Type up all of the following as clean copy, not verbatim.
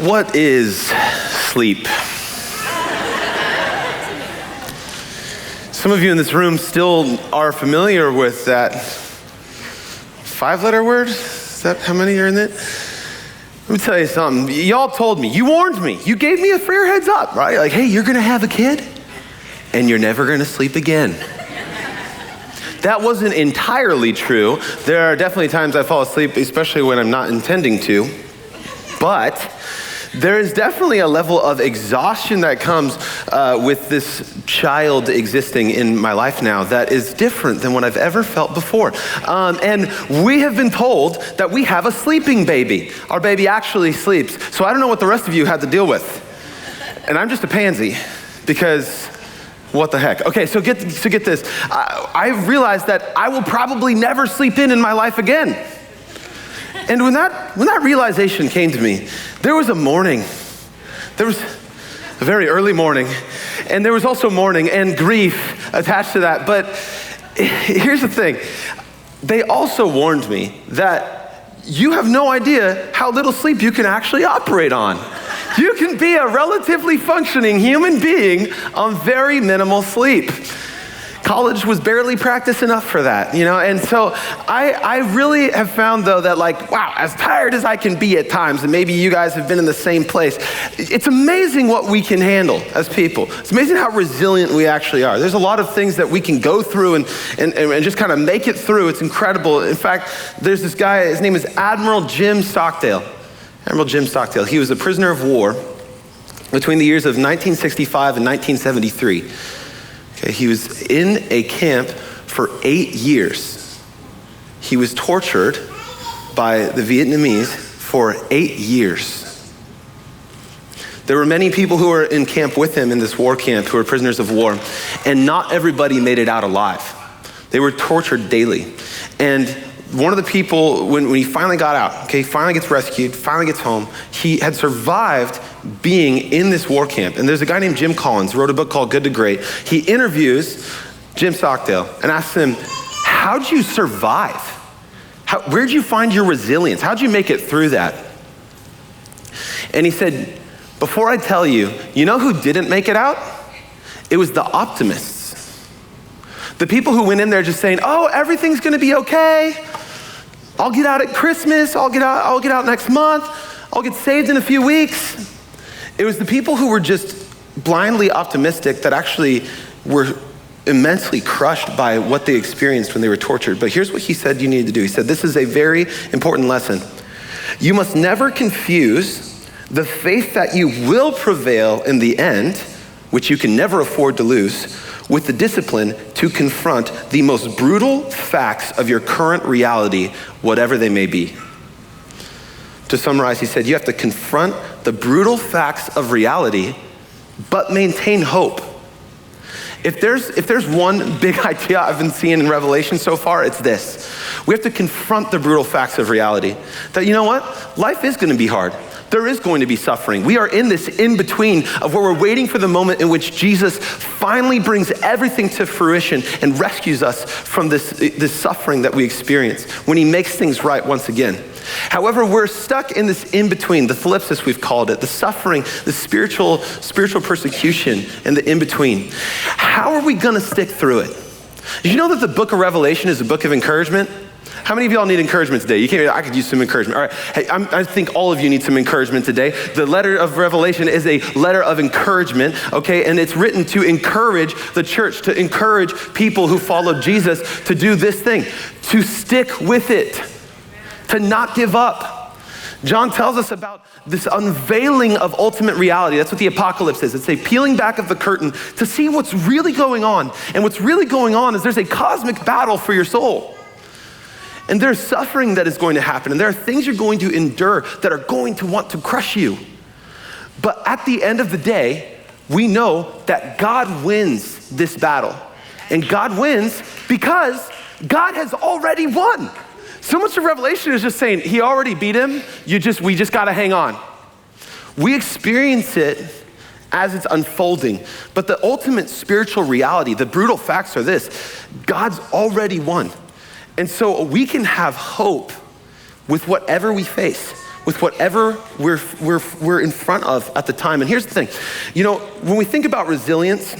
What is sleep? Some of you in this room still are familiar with that 5-letter word. Is that how many are in it? Let me tell you something. Y'all told me, you warned me, you gave me a fair heads up, right? Like, hey, you're gonna have a kid and you're never gonna sleep again. That wasn't entirely true. There are definitely times I fall asleep, especially when I'm not intending to. But there is definitely a level of exhaustion that comes with this child existing in my life now that is different than what I've ever felt before. And we have been told that we have a sleeping baby. Our baby actually sleeps. So I don't know what the rest of you had to deal with. And I'm just a pansy because what the heck? Okay, so get this. I realized that I will probably never sleep in my life again. And when that realization came to me, there was a morning. There was a very early morning, and there was also mourning and grief attached to that. But here's the thing. They also warned me that you have no idea how little sleep you can actually operate on. You can be a relatively functioning human being on very minimal sleep. College was barely practice enough for that, you know? And so I really have found, though, that like, wow, as tired as I can be at times, and maybe you guys have been in the same place, it's amazing what we can handle as people. It's amazing how resilient we actually are. There's a lot of things that we can go through and just kind of make it through. It's incredible. In fact, there's this guy, his name is Admiral Jim Stockdale. Admiral Jim Stockdale. He was a prisoner of war between the years of 1965 and 1973. Okay, he was in a camp for 8 years. He was tortured by the Vietnamese for 8 years. There were many people who were in camp with him in this war camp who were prisoners of war, and not everybody made it out alive. They were tortured daily. And one of the people, when he finally got out, okay, finally gets rescued, finally gets home, he had survived being in this war camp. And there's a guy named Jim Collins, wrote a book called Good to Great. He interviews Jim Stockdale and asks him, how'd you survive? Where'd you find your resilience? How'd you make it through that? And he said, before I tell you, you know who didn't make it out? It was the optimists. The people who went in there just saying, oh, everything's gonna be okay. I'll get out at Christmas, I'll get out next month, I'll get saved in a few weeks. It was the people who were just blindly optimistic that actually were immensely crushed by what they experienced when they were tortured. But here's what he said you needed to do. He said, this is a very important lesson. You must never confuse the faith that you will prevail in the end, which you can never afford to lose, with the discipline to confront the most brutal facts of your current reality, whatever they may be. To summarize, he said, you have to confront the brutal facts of reality, but maintain hope. If there's one big idea I've been seeing in Revelation so far, it's this. We have to confront the brutal facts of reality. That, you know what? Life is gonna be hard. There is going to be suffering. We are in this in-between of where we're waiting for the moment in which Jesus finally brings everything to fruition and rescues us from this suffering that we experience when he makes things right once again. However, we're stuck in this in-between, the thlipsis we've called it, the suffering, the spiritual persecution, and the in-between. How are we gonna stick through it? Did you know that the book of Revelation is a book of encouragement? How many of y'all need encouragement today? I could use some encouragement. All right, hey, I think all of you need some encouragement today. The letter of Revelation is a letter of encouragement, okay? And it's written to encourage the church, to encourage people who follow Jesus to do this thing, to stick with it, to not give up. John tells us about this unveiling of ultimate reality. That's what the apocalypse is. It's a peeling back of the curtain to see what's really going on. And what's really going on is there's a cosmic battle for your soul. And there's suffering that is going to happen, and there are things you're going to endure that are going to want to crush you. But at the end of the day, we know that God wins this battle. And God wins because God has already won. So much of Revelation is just saying, he already beat him, we just gotta hang on. We experience it as it's unfolding, but the ultimate spiritual reality, the brutal facts are this: God's already won. And so we can have hope with whatever we face, with whatever we're in front of at the time. And here's the thing, when we think about resilience,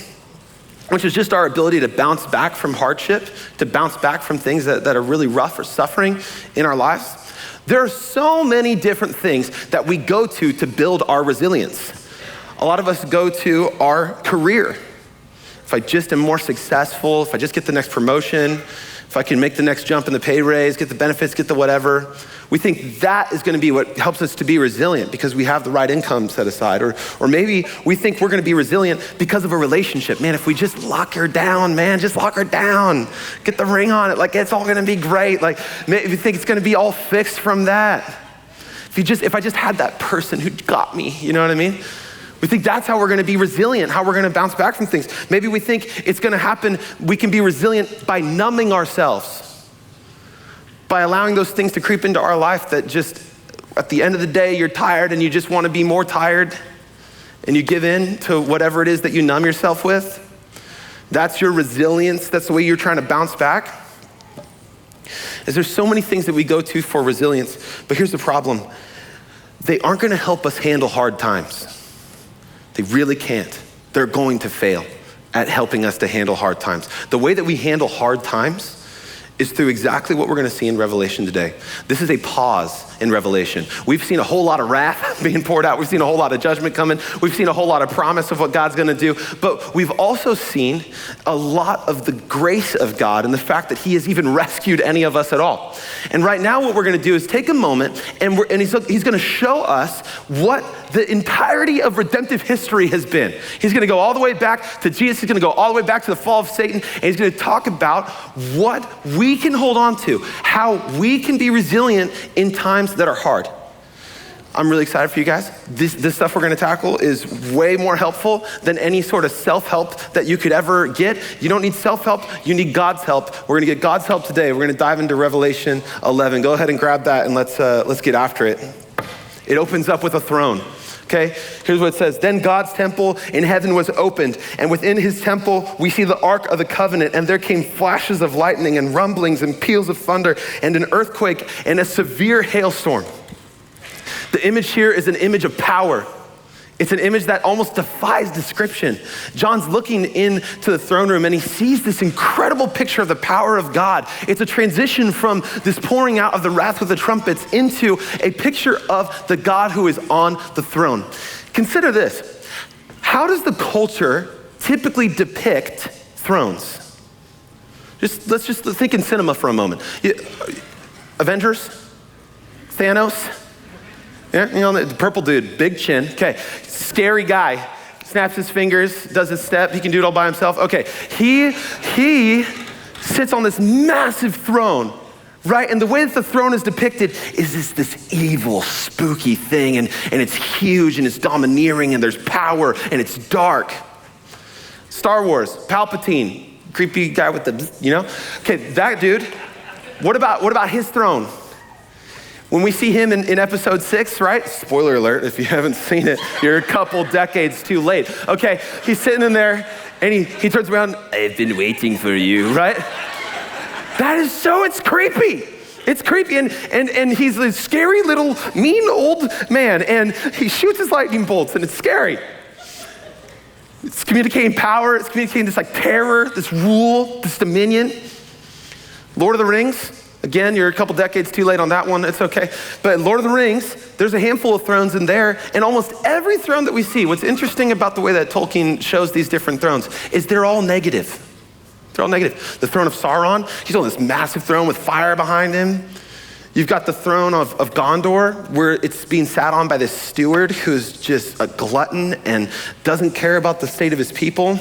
which is just our ability to bounce back from hardship, to bounce back from things that are really rough or suffering in our lives, there are so many different things that we go to build our resilience. A lot of us go to our career. If I just am more successful, if I just get the next promotion, if I can make the next jump in the pay raise, get the benefits, get the whatever, we think that is gonna be what helps us to be resilient because we have the right income set aside. Or maybe we think we're gonna be resilient because of a relationship. Man, if we just lock her down, just lock her down. Get the ring on it, like it's all gonna be great. Like maybe you think it's gonna be all fixed from that. If I just had that person who got me, you know what I mean? We think that's how we're gonna be resilient, how we're gonna bounce back from things. Maybe we think it's gonna happen, we can be resilient by numbing ourselves, by allowing those things to creep into our life that just, at the end of the day, you're tired and you just wanna be more tired and you give in to whatever it is that you numb yourself with. That's your resilience, that's the way you're trying to bounce back. There's so many things that we go to for resilience, but here's the problem. They aren't gonna help us handle hard times. They really can't. They're going to fail at helping us to handle hard times. The way that we handle hard times is through exactly what we're gonna see in Revelation today. This is a pause in Revelation. We've seen a whole lot of wrath being poured out. We've seen a whole lot of judgment coming. We've seen a whole lot of promise of what God's gonna do. But we've also seen a lot of the grace of God and the fact that he has even rescued any of us at all. And right now what we're gonna do is take a moment and he's gonna show us what the entirety of redemptive history has been. He's gonna go all the way back to Jesus. He's gonna go all the way back to the fall of Satan. And he's gonna talk about what we can hold on to, how we can be resilient in times that are hard. I'm really excited for you guys. This stuff we're gonna tackle is way more helpful than any sort of self-help that you could ever get. You don't need self-help, you need God's help. We're gonna get God's help today. We're gonna dive into Revelation 11. Go ahead and grab that and let's get after it. It opens up with a throne. Okay, here's what it says. Then God's temple in heaven was opened, and within his temple we see the Ark of the Covenant, and there came flashes of lightning and rumblings and peals of thunder and an earthquake and a severe hailstorm. The image here is an image of power. It's an image that almost defies description. John's looking into the throne room and he sees this incredible picture of the power of God. It's a transition from this pouring out of the wrath with the trumpets into a picture of the God who is on the throne. Consider this. How does the culture typically depict thrones? Let's just think in cinema for a moment. Avengers? Thanos? Yeah, the purple dude, big chin. Okay, scary guy. Snaps his fingers, does his step. He can do it all by himself. Okay, he sits on this massive throne, right? And the way that the throne is depicted is this evil, spooky thing, and it's huge, and it's domineering, and there's power, and it's dark. Star Wars, Palpatine, creepy guy with the, Okay, that dude, what about his throne? When we see him in episode 6, right? Spoiler alert, if you haven't seen it, you're a couple decades too late. Okay, he's sitting in there and he turns around, I've been waiting for you, right? It's creepy. It's creepy, and he's this scary little mean old man, and he shoots his lightning bolts, and it's scary. It's communicating power, it's communicating this terror, this rule, this dominion. Lord of the Rings, again, you're a couple decades too late on that one, it's okay. But Lord of the Rings, there's a handful of thrones in there, and almost every throne that we see, what's interesting about the way that Tolkien shows these different thrones is they're all negative. They're all negative. The throne of Sauron, he's on this massive throne with fire behind him. You've got the throne of Gondor, where it's being sat on by this steward who's just a glutton and doesn't care about the state of his people.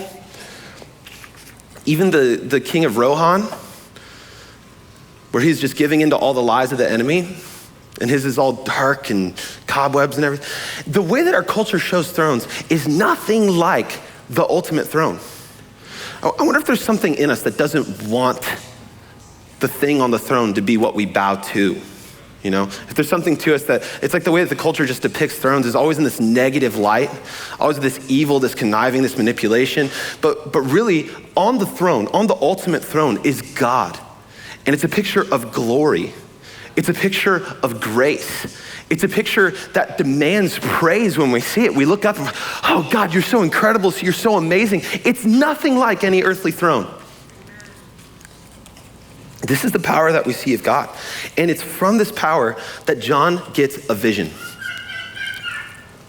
Even the king of Rohan, where he's just giving into all the lies of the enemy, and his is all dark and cobwebs and everything. The way that our culture shows thrones is nothing like the ultimate throne. I wonder if there's something in us that doesn't want the thing on the throne to be what we bow to. If there's something to us that, it's like the way that the culture just depicts thrones is always in this negative light, always this evil, this conniving, this manipulation. But really, on the throne, on the ultimate throne is God. And it's a picture of glory. It's a picture of grace. It's a picture that demands praise when we see it. We look up and, oh God, you're so incredible, you're so amazing. It's nothing like any earthly throne. This is the power that we see of God. And it's from this power that John gets a vision.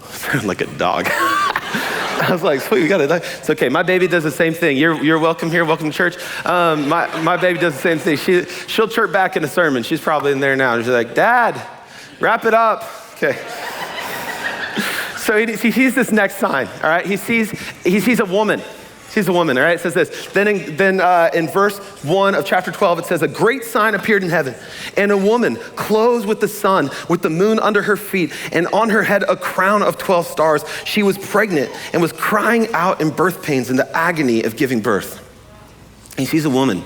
Sounded like a dog. I was like, sweet, we got it. It's okay. My baby does the same thing. You're welcome here. Welcome to church. My baby does the same thing. She'll chirp back in a sermon. She's probably in there now. She's like, Dad, wrap it up. Okay. So he sees this next sign, all right? He sees a woman. She's a woman, all right? It says this. Then in verse 1 of chapter 12, it says, a great sign appeared in heaven, and a woman clothed with the sun, with the moon under her feet, and on her head a crown of 12 stars. She was pregnant and was crying out in birth pains in the agony of giving birth. He sees a woman.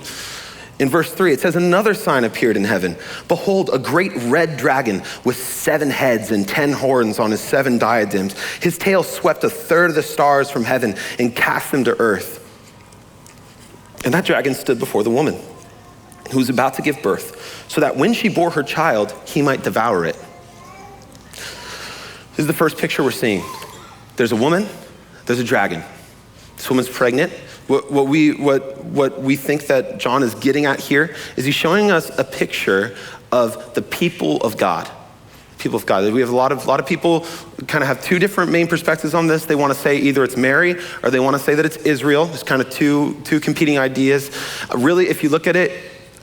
In verse 3, it says, another sign appeared in heaven. Behold, a great red dragon with 7 heads and 10 horns on his 7 diadems. His tail swept a third of the stars from heaven and cast them to earth. And that dragon stood before the woman who was about to give birth, so that when she bore her child, he might devour it. This is the first picture we're seeing. There's a woman, there's a dragon. This woman's pregnant. What we think that John is getting at here is he's showing us a picture of the people of God. People of God. We have a lot of people kind of have 2 different main perspectives on this. They want to say either it's Mary or they want to say that it's Israel. There's kind of two competing ideas. Really, if you look at it,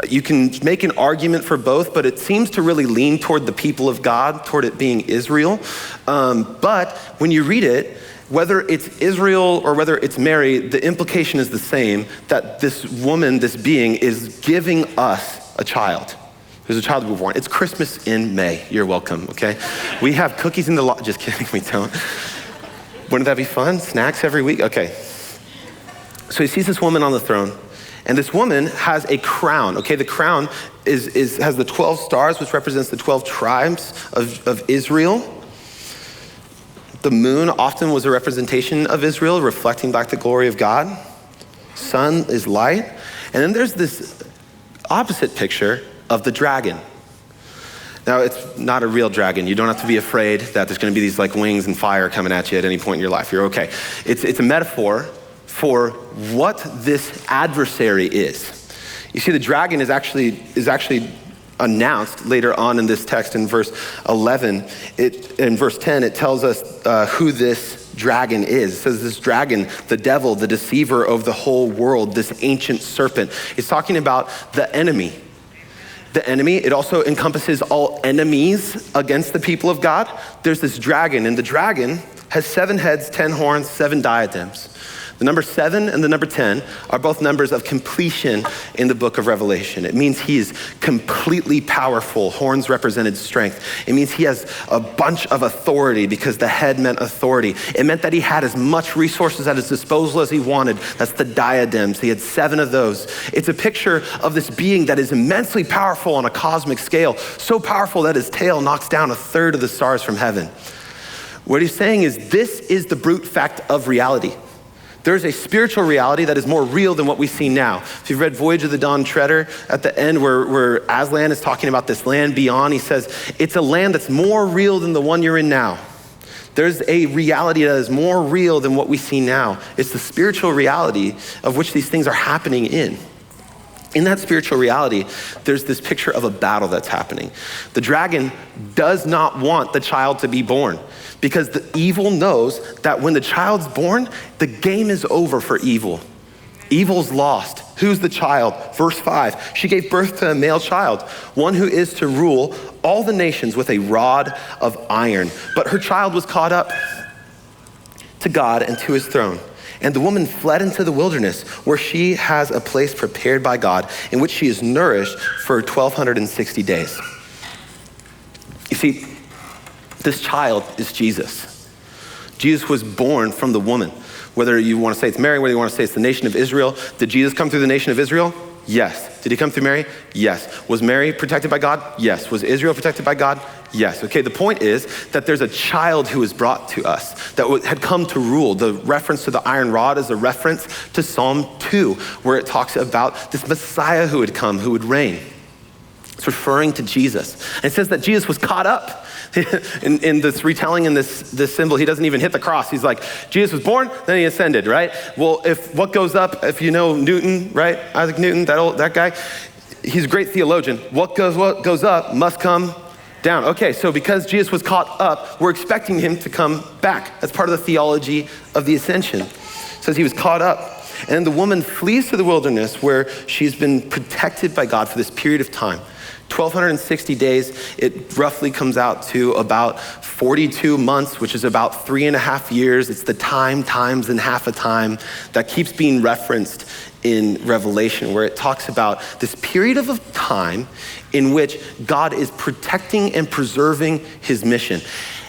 you can make an argument for both, but it seems to really lean toward the people of God, toward it being Israel. But when you read it, whether it's Israel or whether it's Mary, the implication is the same, that this woman, this being, is giving us a child. There's a child to be born. It's Christmas in May. You're welcome, okay? We have cookies in the just kidding, we don't. Wouldn't that be fun? Snacks every week? Okay. So he sees this woman on the throne, and this woman has a crown, okay? The crown has the 12 stars, which represents the 12 tribes of Israel. The moon often was a representation of Israel, reflecting back the glory of God. Sun is light. And then there's this opposite picture of the dragon. Now, it's not a real dragon. You don't have to be afraid that there's going to be these like wings and fire coming at you at any point in your life. You're okay. It's a metaphor for what this adversary is. You see, the dragon is actually announced later on in this text in verse 11. In verse 10, it tells us who this dragon is. It says this dragon, the devil, the deceiver of the whole world, this ancient serpent. It's talking about the enemy. The enemy, it also encompasses all enemies against the people of God. There's this dragon, and the dragon has 7 heads, 10 horns, 7 diadems. The number 7 and the number 10 are both numbers of completion in the book of Revelation. It means he is completely powerful. Horns represented strength. It means he has a bunch of authority because the head meant authority. It meant that he had as much resources at his disposal as he wanted. That's the diadems. He had 7 of those. It's a picture of this being that is immensely powerful on a cosmic scale, so powerful that his tail knocks down a third of the stars from heaven. What he's saying is this is the brute fact of reality. There's a spiritual reality that is more real than what we see now. If you've read Voyage of the Dawn Treader, at the end where Aslan is talking about this land beyond, he says, it's a land that's more real than the one you're in now. There's a reality that is more real than what we see now. It's the spiritual reality of which these things are happening in. In that spiritual reality, there's this picture of a battle that's happening. The dragon does not want the child to be born because the evil knows that when the child's born, the game is over for evil. Evil's lost. Who's the child? Verse 5, she gave birth to a male child, one who is to rule all the nations with a rod of iron. But her child was caught up to God and to his throne. And the woman fled into the wilderness where she has a place prepared by God in which she is nourished for 1,260 days. You see, this child is Jesus. Jesus was born from the woman. Whether you want to say it's Mary, whether you want to say it's the nation of Israel. Did Jesus come through the nation of Israel? Yes. Did he come through Mary? Yes. Was Mary protected by God? Yes. Was Israel protected by God? Yes. Okay, the point is that there's a child who was brought to us that had come to rule. The reference to the iron rod is a reference to Psalm 2, where it talks about this Messiah who would come, who would reign. It's referring to Jesus. And it says that Jesus was caught up. In this retelling, in this symbol, he doesn't even hit the cross. He's like, Jesus was born, then he ascended, right? Well, if what goes up, if you know Newton, right? Isaac Newton, that guy, he's a great theologian. What goes up must come down. Okay, so because Jesus was caught up, we're expecting him to come back. That's part of the theology of the ascension. It says he was caught up. And the woman flees to the wilderness where she's been protected by God for this period of time. 1,260 days, it roughly comes out to about 42 months, which is about 3.5 years. It's the times and half a time that keeps being referenced in Revelation, where it talks about this period of time in which God is protecting and preserving his mission.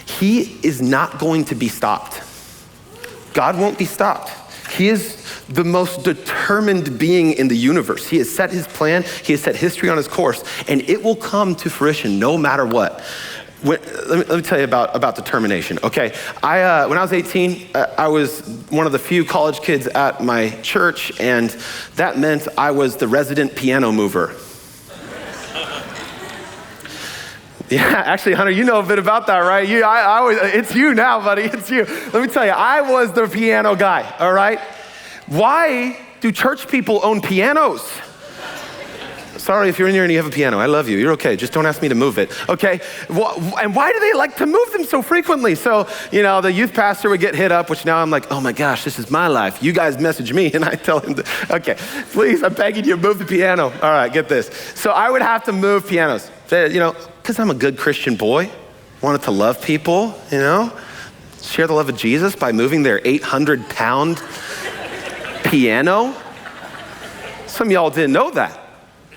He is not going to be stopped. God won't be stopped. He is the most determined being in the universe. He has set his plan, he has set history on his course, and it will come to fruition no matter what. Let me tell you about determination, okay? When I was 18, I was one of the few college kids at my church, and that meant I was the resident piano mover. Yeah, actually, Hunter, you know a bit about that, right? It's you now, buddy, it's you. Let me tell you, I was the piano guy, all right? Why do church people own pianos? Sorry if you're in here and you have a piano. I love you. You're okay. Just don't ask me to move it. Okay? And why do they like to move them so frequently? So, the youth pastor would get hit up, which now I'm like, oh my gosh, this is my life. You guys message me and I tell him, okay, please, I'm begging you, move the piano. All right, get this. So I would have to move pianos, because I'm a good Christian boy. Wanted to love people, share the love of Jesus by moving their 800-pound piano. Some of y'all didn't know that.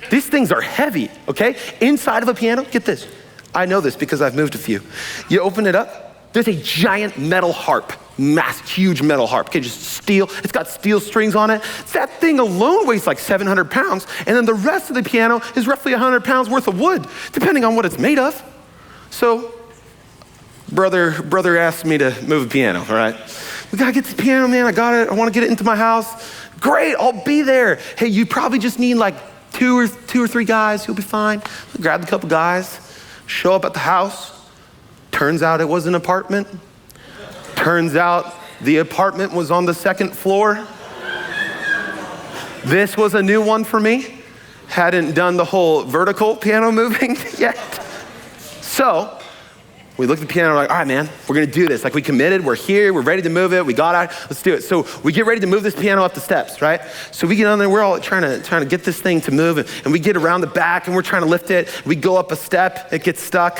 These things are heavy, okay? Inside of a piano, get this. I know this because I've moved a few. You open it up, there's a giant metal harp, huge metal harp, okay, just steel. It's got steel strings on it. That thing alone weighs like 700 pounds, and then the rest of the piano is roughly 100 pounds worth of wood, depending on what it's made of. So, brother asked me to move a piano, all right? We gotta get this piano, man, I got it, I wanna get it into my house. Great, I'll be there. Hey, you probably just need like two or three guys, you'll be fine. Grab a couple guys, show up at the house. Turns out it was an apartment. Turns out the apartment was on the second floor. This was a new one for me. Hadn't done the whole vertical piano moving yet. So, we looked at the piano, we're like, all right, man, we're gonna do this. Like, we committed, we're here, we're ready to move it, we got out, let's do it. So we get ready to move this piano up the steps, right? So we get on there, we're all trying to get this thing to move, and we get around the back and we're trying to lift it. We go up a step, it gets stuck.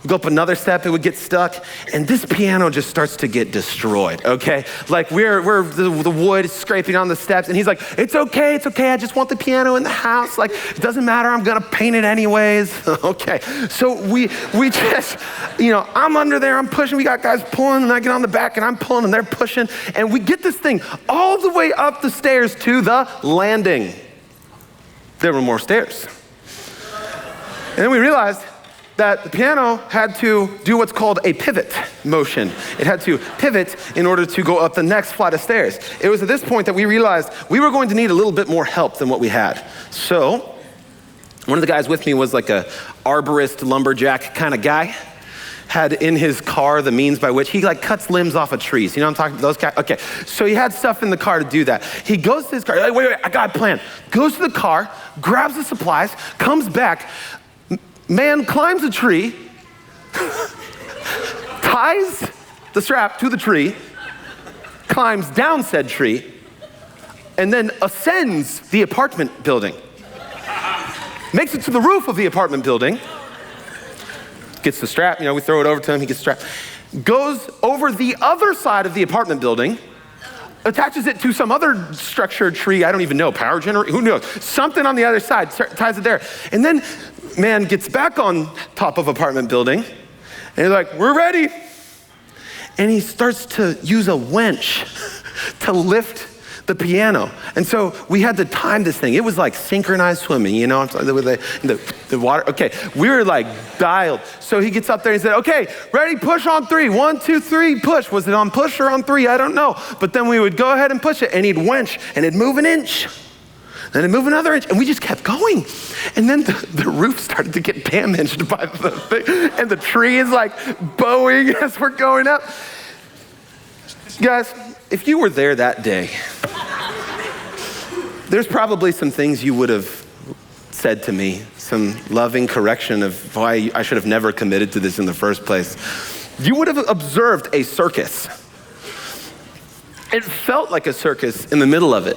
We go up another step, it would get stuck, and this piano just starts to get destroyed, okay? Like the wood is scraping on the steps, and he's like, it's okay, I just want the piano in the house. Like, it doesn't matter, I'm gonna paint it anyways. Okay, so we just, I'm under there, I'm pushing, we got guys pulling, and I get on the back, and I'm pulling, and they're pushing, and we get this thing all the way up the stairs to the landing. There were more stairs. And then we realized that the piano had to do what's called a pivot motion. It had to pivot in order to go up the next flight of stairs. It was at this point that we realized we were going to need a little bit more help than what we had. So, one of the guys with me was like a arborist, lumberjack kind of guy. Had in his car the means by which he cuts limbs off of trees. You know what I'm talking about? Those guys? Okay, so he had stuff in the car to do that. He goes to his car, like, wait, I got a plan. Goes to the car, grabs the supplies, comes back. Man climbs a tree, ties the strap to the tree, climbs down said tree, and then ascends the apartment building. Makes it to the roof of the apartment building, gets the strap, we throw it over to him, he gets the strap, goes over the other side of the apartment building, attaches it to some other structured tree, I don't even know, power generator, who knows, something on the other side, ties it there, and then man gets back on top of apartment building, and he's like, we're ready. And he starts to use a winch to lift the piano. And so we had to time this thing. It was like synchronized swimming, with the water. Okay, we were like dialed. So he gets up there and he said, okay, ready, push on 3. 1, 2, 3, push. Was it on push or on 3? I don't know. But then we would go ahead and push it, and he'd winch, and it'd move an inch. then it moved another inch, and we just kept going. And then the roof started to get damaged by the thing, and the tree is like bowing as we're going up. Guys, if you were there that day, there's probably some things you would have said to me, some loving correction of why I should have never committed to this in the first place. You would have observed a circus. It felt like a circus in the middle of it.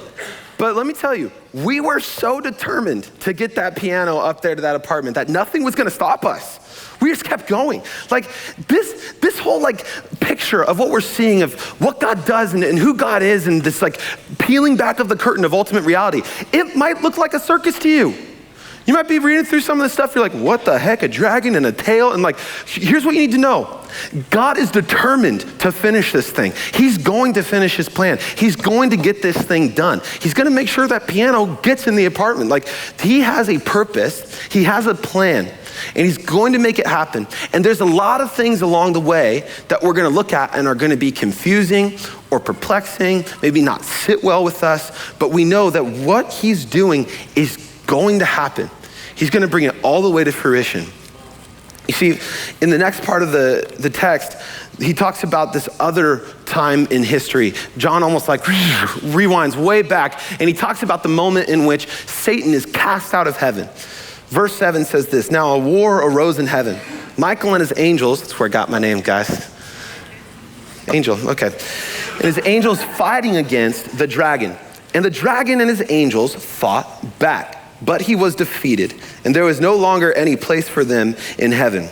But let me tell you, we were so determined to get that piano up there to that apartment that nothing was gonna stop us. We just kept going. Like this whole like picture of what we're seeing of what God does and who God is and this like peeling back of the curtain of ultimate reality, it might look like a circus to you. You might be reading through some of this stuff, you're like, what the heck, a dragon and a tail? And like, here's what you need to know. God is determined to finish this thing. He's going to finish his plan. He's going to get this thing done. He's gonna make sure that piano gets in the apartment. Like, he has a purpose, he has a plan, and he's going to make it happen. And there's a lot of things along the way that we're gonna look at and are gonna be confusing or perplexing, maybe not sit well with us, but we know that what he's doing is going to happen. He's gonna bring it all the way to fruition. You see, in the next part of the text, he talks about this other time in history. John almost like rewinds way back, and he talks about the moment in which Satan is cast out of heaven. Verse 7 says this, now a war arose in heaven. Michael and his angels, that's where I got my name, guys. Angel, okay. And his angels fighting against the dragon. And the dragon and his angels fought back. But he was defeated, and there was no longer any place for them in heaven.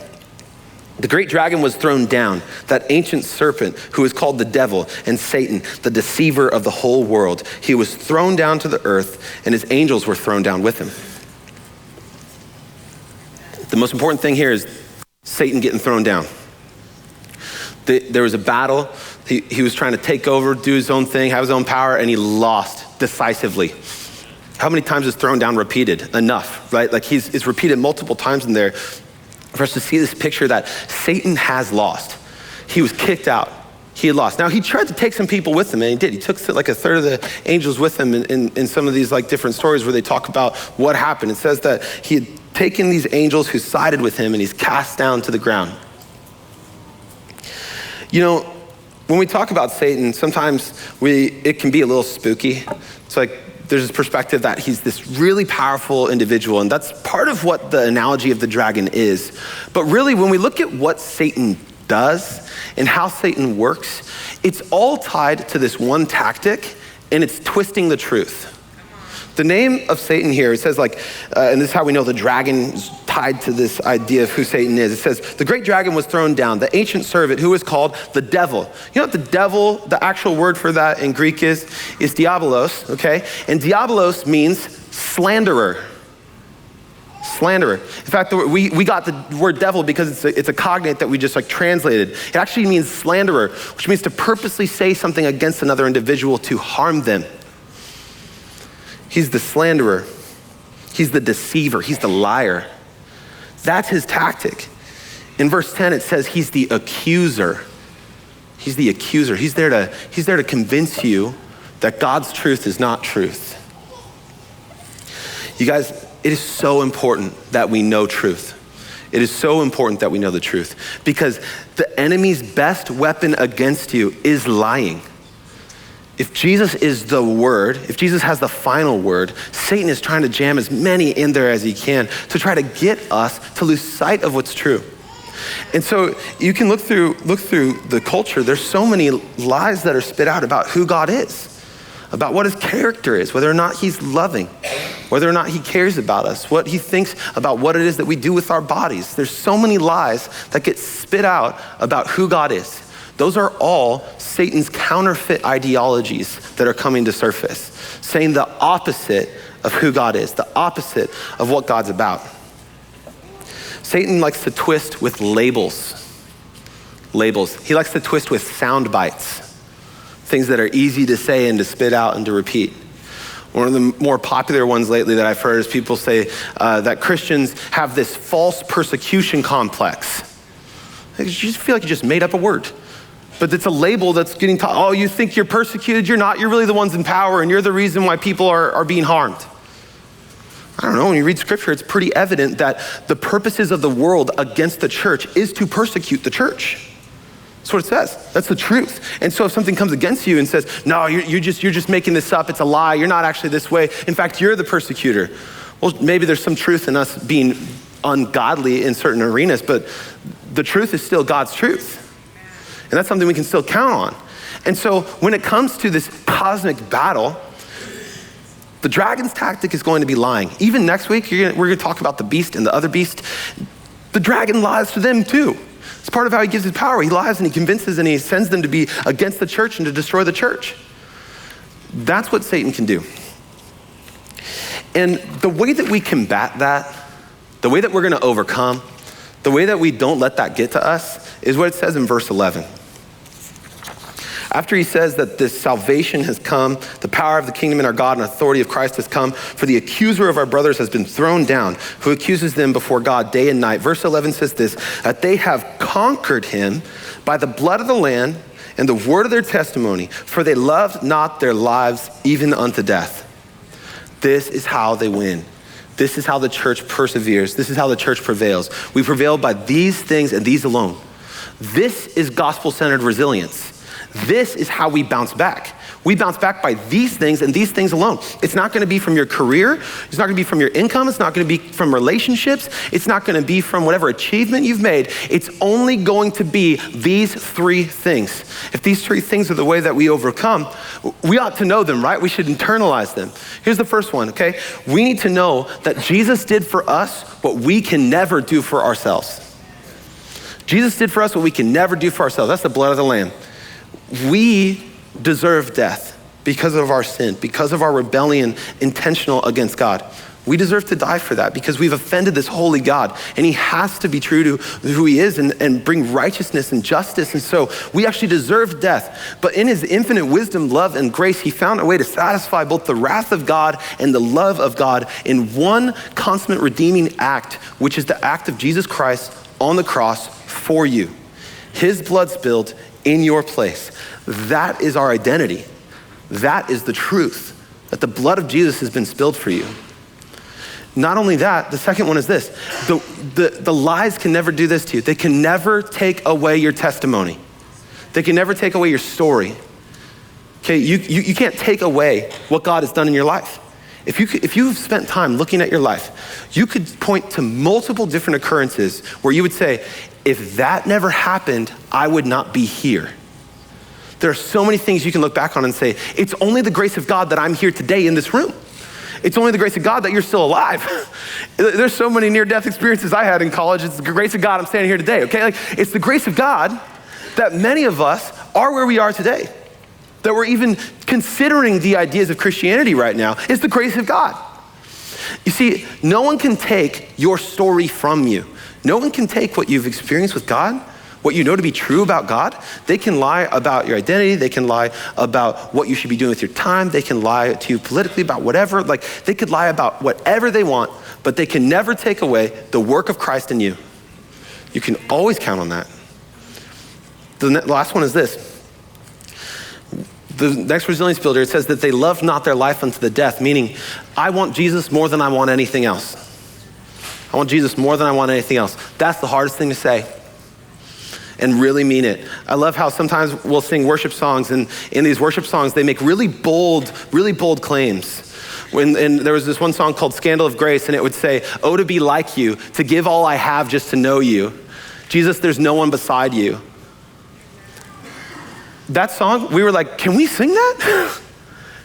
The great dragon was thrown down, that ancient serpent who is called the devil and Satan, the deceiver of the whole world. He was thrown down to the earth, and his angels were thrown down with him. The most important thing here is Satan getting thrown down. There was a battle. He was trying to take over, do his own thing, have his own power, and he lost decisively. How many times is thrown down repeated? Enough, right? Like it's repeated multiple times in there for us to see this picture that Satan has lost. He was kicked out. He had lost. Now he tried to take some people with him, and he did. He took like a third of the angels with him in some of these like different stories where they talk about what happened. It says that he had taken these angels who sided with him and he's cast down to the ground. You know, when we talk about Satan, sometimes it can be a little spooky. It's like, there's this perspective that he's this really powerful individual, and that's part of what the analogy of the dragon is. But really, when we look at what Satan does and how Satan works, it's all tied to this one tactic, and it's twisting the truth. The name of Satan here, it says like, and this is how we know the dragon is tied to this idea of who Satan is. It says, the great dragon was thrown down, the ancient serpent who is called the devil. You know what the devil, the actual word for that in Greek is diabolos, okay? And diabolos means slanderer. Slanderer. In fact, we got the word devil because it's a cognate that we just like translated. It actually means slanderer, which means to purposely say something against another individual to harm them. He's the slanderer. He's the deceiver. He's the liar. That's his tactic. In verse 10, it says he's the accuser. He's the accuser. He's there to convince you that God's truth is not truth. You guys, it is so important that we know truth. It is so important that we know the truth because the enemy's best weapon against you is lying. If Jesus is the word, if Jesus has the final word, Satan is trying to jam as many in there as he can to try to get us to lose sight of what's true. And so you can look through the culture. There's so many lies that are spit out about who God is, about what his character is, whether or not he's loving, whether or not he cares about us, what he thinks about what it is that we do with our bodies. There's so many lies that get spit out about who God is. Those are all Satan's counterfeit ideologies that are coming to surface, saying the opposite of who God is, the opposite of what God's about. Satan likes to twist with labels. He likes to twist with sound bites, things that are easy to say and to spit out and to repeat. One of the more popular ones lately that I've heard is people say that Christians have this false persecution complex. You just feel like you just made up a word. But it's a label that's getting taught. Oh, you think you're persecuted? You're not. You're really the ones in power, and you're the reason why people are being harmed. I don't know, when you read scripture, it's pretty evident that the purposes of the world against the church is to persecute the church. That's what it says. That's the truth. And so if something comes against you and says, no, you're just making this up, it's a lie, you're not actually this way, in fact, you're the persecutor. Well, maybe there's some truth in us being ungodly in certain arenas, but the truth is still God's truth. And that's something we can still count on. And so when it comes to this cosmic battle, the dragon's tactic is going to be lying. Even next week, we're going to talk about the beast and the other beast. The dragon lies to them too. It's part of how he gives his power. He lies and he convinces and he sends them to be against the church and to destroy the church. That's what Satan can do. And the way that we combat that, the way that we're going to overcome, the way that we don't let that get to us is what it says in verse 11. After he says that this salvation has come, the power of the kingdom in our God and authority of Christ has come, for the accuser of our brothers has been thrown down, who accuses them before God day and night. Verse 11 says this, that they have conquered him by the blood of the Lamb and the word of their testimony, for they loved not their lives even unto death. This is how they win. This is how the church perseveres. This is how the church prevails. We prevail by these things and these alone. This is gospel-centered resilience. This is how we bounce back. We bounce back by these things and these things alone. It's not going to be from your career. It's not going to be from your income. It's not going to be from relationships. It's not going to be from whatever achievement you've made. It's only going to be these three things. If these three things are the way that we overcome, we ought to know them, right? We should internalize them. Here's the first one, okay? We need to know that Jesus did for us what we can never do for ourselves. Jesus did for us what we can never do for ourselves. That's the blood of the Lamb. We deserve death because of our sin, because of our rebellion intentional against God. We deserve to die for that because we've offended this holy God, and he has to be true to who he is and bring righteousness and justice. And so we actually deserve death. But in his infinite wisdom, love, and grace, he found a way to satisfy both the wrath of God and the love of God in one consummate redeeming act, which is the act of Jesus Christ on the cross for you. His blood spilled in your place. That is our identity. That is the truth, that the blood of Jesus has been spilled for you. Not only that, the second one is this. The lies can never do this to you. They can never take away your testimony. They can never take away your story. Okay, you can't take away what God has done in your life. If you've spent time looking at your life, you could point to multiple different occurrences where you would say, if that never happened, I would not be here. There are so many things you can look back on and say, it's only the grace of God that I'm here today in this room. It's only the grace of God that you're still alive. There's so many near-death experiences I had in college. It's the grace of God I'm standing here today, okay? Like, it's the grace of God that many of us are where we are today, that we're even considering the ideas of Christianity right now. It's the grace of God. You see, no one can take your story from you. No one can take what you've experienced with God, what you know to be true about God. They can lie about your identity. They can lie about what you should be doing with your time. They can lie to you politically about whatever. Like, they could lie about whatever they want, but they can never take away the work of Christ in you. You can always count on that. The last one is this. The next resilience builder, it says that they love not their life unto the death, meaning I want Jesus more than I want anything else. I want Jesus more than I want anything else. That's the hardest thing to say and really mean it. I love how sometimes we'll sing worship songs, and in these worship songs, they make really bold claims. And there was this one song called Scandal of Grace, and it would say, oh, to be like you, to give all I have just to know you. Jesus, there's no one beside you. That song, we were like, can we sing that?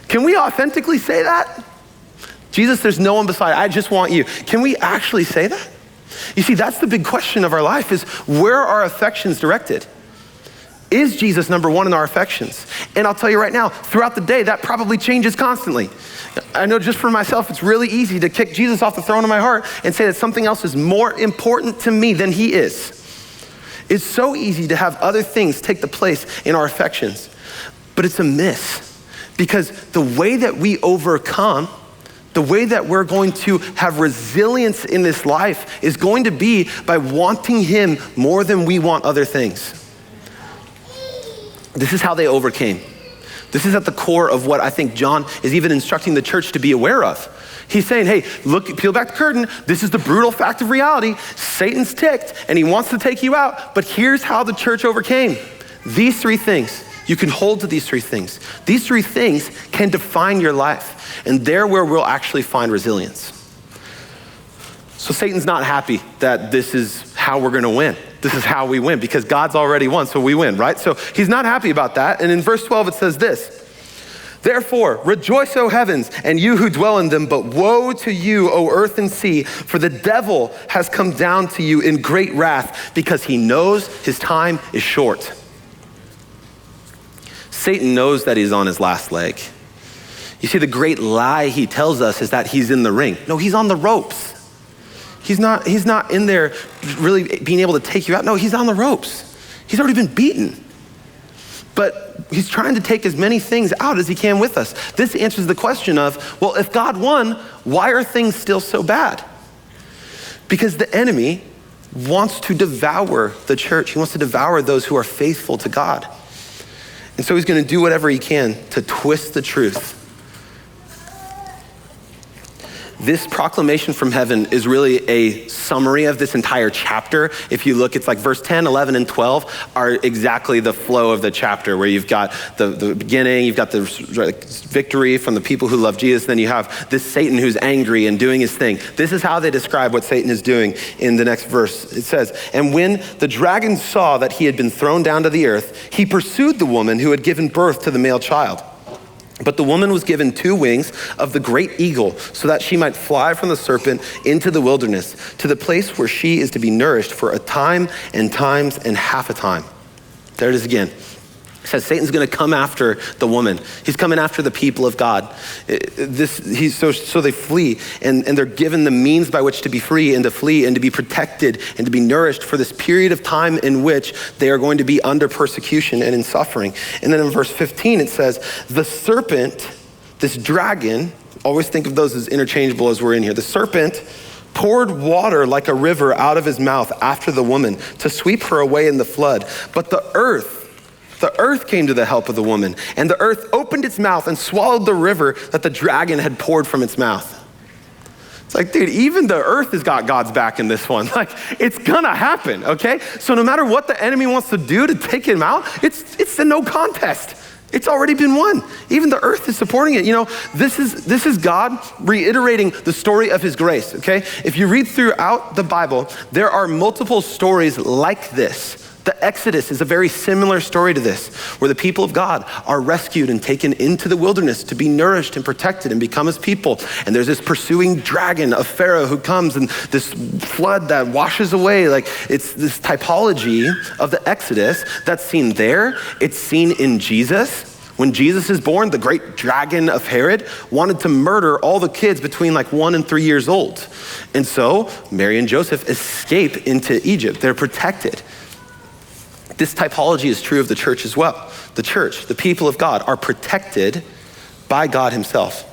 Can we authentically say that? Jesus, there's no one beside, I just want you. Can we actually say that? You see, that's the big question of our life, is where are our affections directed? Is Jesus number one in our affections? And I'll tell you right now, throughout the day, that probably changes constantly. I know just for myself, it's really easy to kick Jesus off the throne of my heart and say that something else is more important to me than he is. It's so easy to have other things take the place in our affections, but it's a miss, because the way that we overcome, the way that we're going to have resilience in this life is going to be by wanting him more than we want other things. This is how they overcame. This is at the core of what I think John is even instructing the church to be aware of. He's saying, hey, look, peel back the curtain. This is the brutal fact of reality. Satan's ticked and he wants to take you out, but here's how the church overcame. These three things. You can hold to these three things. These three things can define your life, and they're where we'll actually find resilience. So Satan's not happy that this is how we're gonna win. This is how we win, because God's already won, so we win, right? So he's not happy about that. And in verse 12, it says this: therefore, rejoice, O heavens, and you who dwell in them, but woe to you, O earth and sea, for the devil has come down to you in great wrath, because he knows his time is short. Satan knows that he's on his last leg. You see, the great lie he tells us is that he's in the ring. No, he's on the ropes. He's not in there really being able to take you out. No, he's on the ropes. He's already been beaten. But he's trying to take as many things out as he can with us. This answers the question of, well, if God won, why are things still so bad? Because the enemy wants to devour the church. He wants to devour those who are faithful to God. And so he's going to do whatever he can to twist the truth. This proclamation from heaven is really a summary of this entire chapter. If you look, it's like verse 10, 11, and 12 are exactly the flow of the chapter, where you've got the beginning, you've got the victory from the people who love Jesus, then you have this Satan who's angry and doing his thing. This is how they describe what Satan is doing in the next verse. It says, and when the dragon saw that he had been thrown down to the earth, he pursued the woman who had given birth to the male child. But the woman was given 2 wings of the great eagle, so that she might fly from the serpent into the wilderness, to the place where she is to be nourished for a time and times and half a time. There it is again. It says Satan's gonna come after the woman. He's coming after the people of God. So they flee, and they're given the means by which to be free and to flee and to be protected and to be nourished for this period of time in which they are going to be under persecution and in suffering. And then in verse 15, it says, the serpent, this dragon, always think of those as interchangeable as we're in here. The serpent poured water like a river out of his mouth after the woman to sweep her away in the flood. But the earth came to the help of the woman, and the earth opened its mouth and swallowed the river that the dragon had poured from its mouth. It's like, dude, even the earth has got God's back in this one. Like, it's gonna happen, okay? So no matter what the enemy wants to do to take him out, it's a no contest. It's already been won. Even the earth is supporting it. You know, this is God reiterating the story of his grace, okay? If you read throughout the Bible, there are multiple stories like this. The Exodus is a very similar story to this, where the people of God are rescued and taken into the wilderness to be nourished and protected and become his people. And there's this pursuing dragon of Pharaoh who comes, and this flood that washes away. Like, it's this typology of the Exodus that's seen there. It's seen in Jesus. When Jesus is born, the great dragon of Herod wanted to murder all the kids between like 1 and 3 years old. And so Mary and Joseph escape into Egypt. They're protected. This typology is true of the church as well. The church, the people of God, are protected by God himself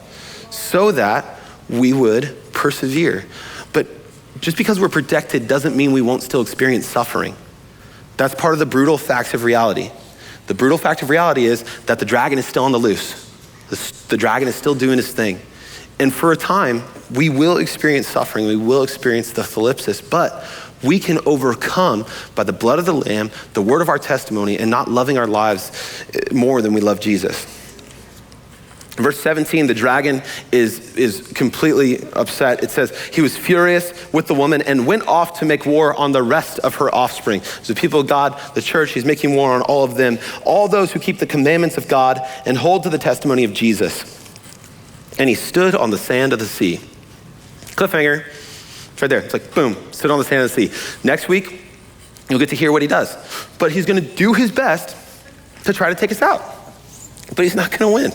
so that we would persevere. But just because we're protected doesn't mean we won't still experience suffering. That's part of the brutal facts of reality. The brutal fact of reality is that the dragon is still on the loose. The dragon is still doing his thing. And for a time, we will experience suffering. We will experience the thalipsis, but we can overcome by the blood of the Lamb, the word of our testimony, and not loving our lives more than we love Jesus. Verse 17, the dragon is completely upset. It says, he was furious with the woman and went off to make war on the rest of her offspring. So the people of God, the church, he's making war on all of them, all those who keep the commandments of God and hold to the testimony of Jesus. And he stood on the sand of the sea. Cliffhanger. It's right there. It's like, boom, sit on the sand of the sea. Next week, you'll get to hear what he does. But he's gonna do his best to try to take us out. But he's not gonna win.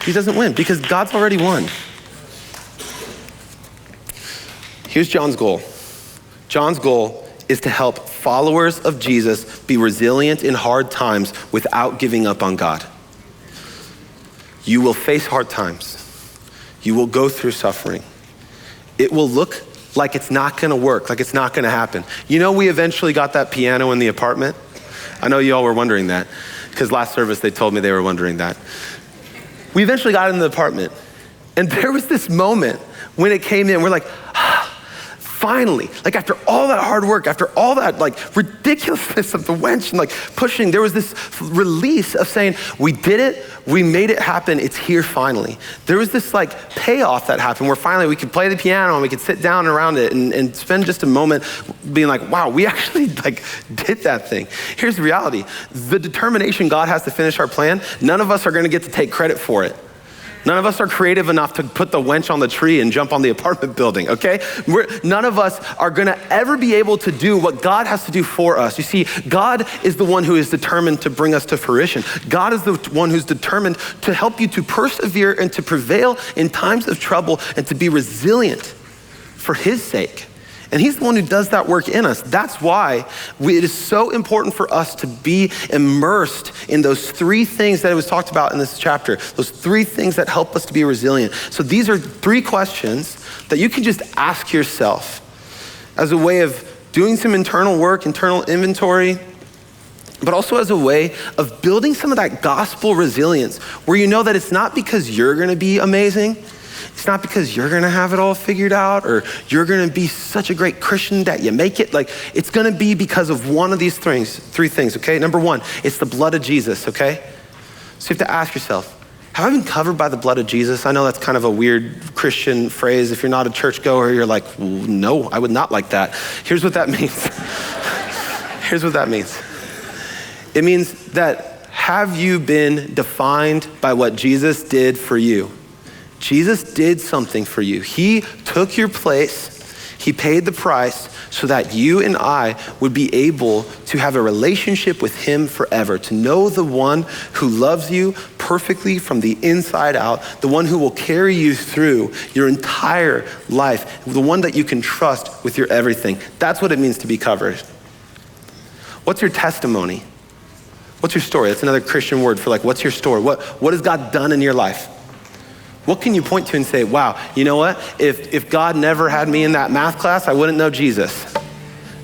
He doesn't win because God's already won. Here's John's goal. John's goal is to help followers of Jesus be resilient in hard times without giving up on God. You will face hard times. You will go through suffering. It will look like it's not gonna work, like it's not gonna happen. You know, we eventually got that piano in the apartment. I know y'all were wondering that, because last service they told me they were wondering that. We eventually got it in the apartment, And there was this moment when it came in, we're like, finally, like after all that hard work, after all that like ridiculousness of the wench and like pushing, there was this release of saying, we did it, we made it happen, it's here finally. There was this like payoff that happened where finally we could play the piano and we could sit down around it and spend just a moment being like, wow, we actually like did that thing. Here's the reality. The determination God has to finish our plan, none of us are gonna get to take credit for it. None of us are creative enough to put the wench on the tree and jump on the apartment building, okay? None of us are gonna ever be able to do what God has to do for us. You see, God is the one who is determined to bring us to fruition. God is the one who's determined to help you to persevere and to prevail in times of trouble and to be resilient for his sake. And he's the one who does that work in us. That's why it is so important for us to be immersed in those three things that it was talked about in this chapter, those three things that help us to be resilient. So these are three questions that you can just ask yourself as a way of doing some internal work, internal inventory, but also as a way of building some of that gospel resilience where you know that it's not because you're gonna be amazing. It's not because you're gonna have it all figured out or you're gonna be such a great Christian that you make it. Like, it's gonna be because of one of these three things, okay? Number one, it's the blood of Jesus, okay? So you have to ask yourself, have I been covered by the blood of Jesus? I know that's kind of a weird Christian phrase. If you're not a churchgoer, you're like, well, no, I would not like that. Here's what that means. Here's what that means. It means that have you been defined by what Jesus did for you? Jesus did something for you. He took your place. He paid the price so that you and I would be able to have a relationship with him forever, to know the one who loves you perfectly from the inside out, the one who will carry you through your entire life, the one that you can trust with your everything. That's what it means to be covered. What's your testimony? What's your story? That's another Christian word for like, what's your story? What has God done in your life? What can you point to and say, wow, you know what? If God never had me in that math class, I wouldn't know Jesus.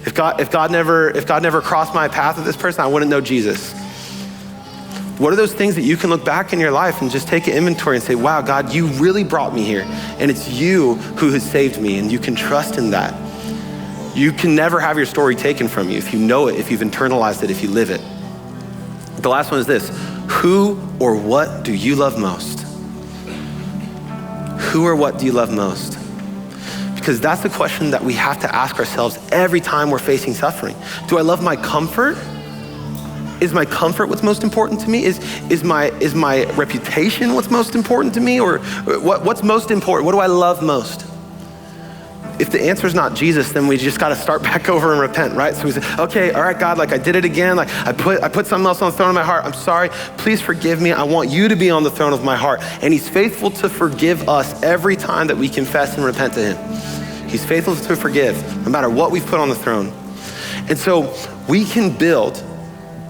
If God never crossed my path with this person, I wouldn't know Jesus. What are those things that you can look back in your life and just take an inventory and say, wow, God, you really brought me here. And it's you who has saved me, and you can trust in that. You can never have your story taken from you if you know it, if you've internalized it, if you live it. The last one is this: who or what do you love most? Who or what do you love most? Because that's the question that we have to ask ourselves every time we're facing suffering. Do I love my comfort? Is my comfort what's most important to me? Is my reputation what's most important to me? Or what's most important? What do I love most? If the answer is not Jesus, then we just got to start back over and repent, right? So we say, okay, all right, God, like I did it again. Like I put something else on the throne of my heart. I'm sorry. Please forgive me. I want you to be on the throne of my heart. And he's faithful to forgive us every time that we confess and repent to him. He's faithful to forgive no matter what we've put on the throne. And so we can build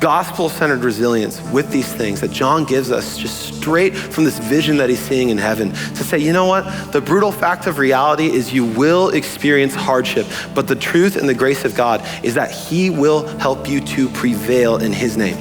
gospel-centered resilience with these things that John gives us just straight from this vision that he's seeing in heaven, to say, you know what? The brutal fact of reality is you will experience hardship, but the truth and the grace of God is that he will help you to prevail in his name.